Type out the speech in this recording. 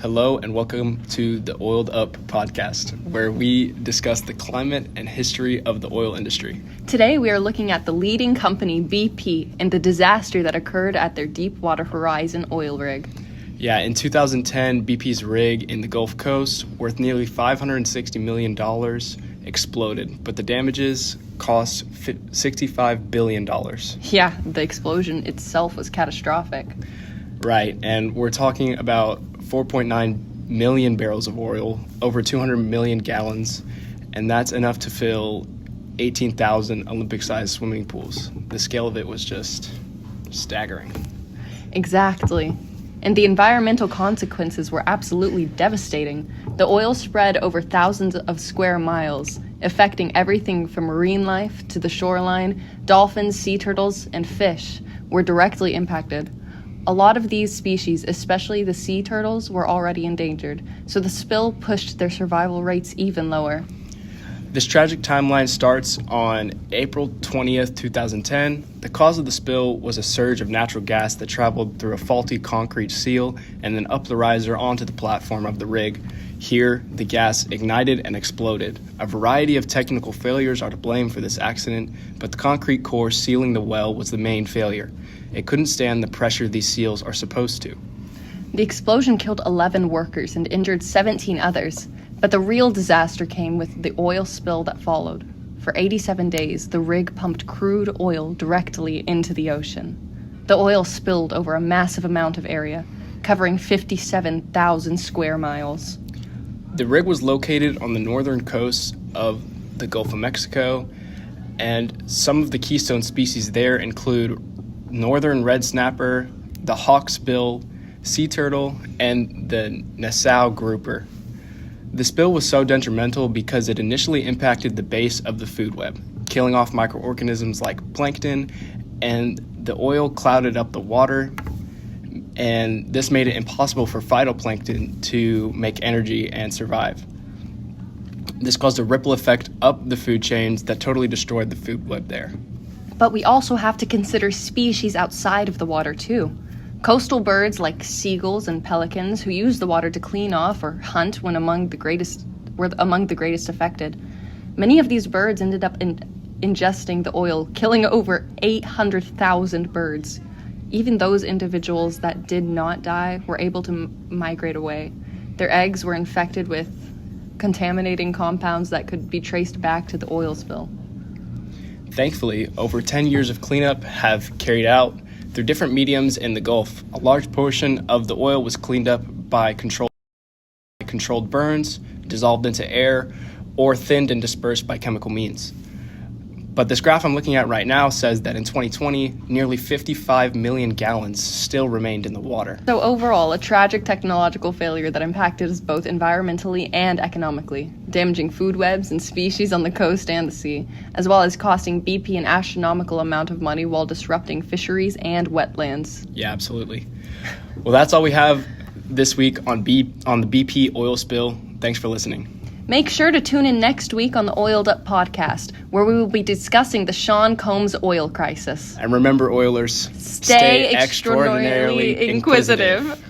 Hello and welcome to the Oiled Up podcast, where we discuss the climate and history of the oil industry. Today we are looking at the leading company BP and the disaster that occurred at their Deepwater Horizon oil rig. Yeah, in 2010, BP's rig in the Gulf Coast, worth nearly $560 million, exploded, but the damages cost $65 billion. Yeah, the explosion itself was catastrophic. Right, and we're talking about 4.9 million barrels of oil, over 200 million gallons, and that's enough to fill 18,000 Olympic-sized swimming pools. The scale of it was just staggering. Exactly. And the environmental consequences were absolutely devastating. The oil spread over thousands of square miles, affecting everything from marine life to the shoreline. Dolphins, sea turtles, and fish were directly impacted. A lot of these species, especially the sea turtles, were already endangered, so the spill pushed their survival rates even lower. This tragic timeline starts on April 20th, 2010. The cause of the spill was a surge of natural gas that traveled through a faulty concrete seal and then up the riser onto the platform of the rig. Here, the gas ignited and exploded. A variety of technical failures are to blame for this accident, but the concrete core sealing the well was the main failure. It couldn't stand the pressure these seals are supposed to. The explosion killed 11 workers and injured 17 others, but the real disaster came with the oil spill that followed. For 87 days, the rig pumped crude oil directly into the ocean. The oil spilled over a massive amount of area, covering 57,000 square miles. The rig was located on the northern coast of the Gulf of Mexico, and some of the keystone species there include northern red snapper, the hawksbill sea turtle, and the Nassau grouper. The spill was so detrimental because it initially impacted the base of the food web, killing off microorganisms like plankton, and the oil clouded up the water, and this made it impossible for phytoplankton to make energy and survive. This caused a ripple effect up the food chains that totally destroyed the food web there. But we also have to consider species outside of the water too. Coastal birds like seagulls and pelicans, who use the water to clean off or hunt, were among the greatest affected. Many of these birds ended up ingesting the oil, killing over 800,000 birds. Even those individuals that did not die were able to migrate away. Their eggs were infected with contaminating compounds that could be traced back to the oil spill. Thankfully, over 10 years of cleanup have carried out through different mediums in the Gulf. A large portion of the oil was cleaned up by controlled burns, dissolved into air, or thinned and dispersed by chemical means. But this graph I'm looking at right now says that in 2020, nearly 55 million gallons still remained in the water. So overall, a tragic technological failure that impacted us both environmentally and economically, damaging food webs and species on the coast and the sea, as well as costing BP an astronomical amount of money while disrupting fisheries and wetlands. Yeah, absolutely. Well, that's all we have this week on the BP oil spill. Thanks for listening. Make sure to tune in next week on the Oiled Up podcast, where we will be discussing the Sean Combs oil crisis. And remember, Oilers, Stay extraordinarily inquisitive.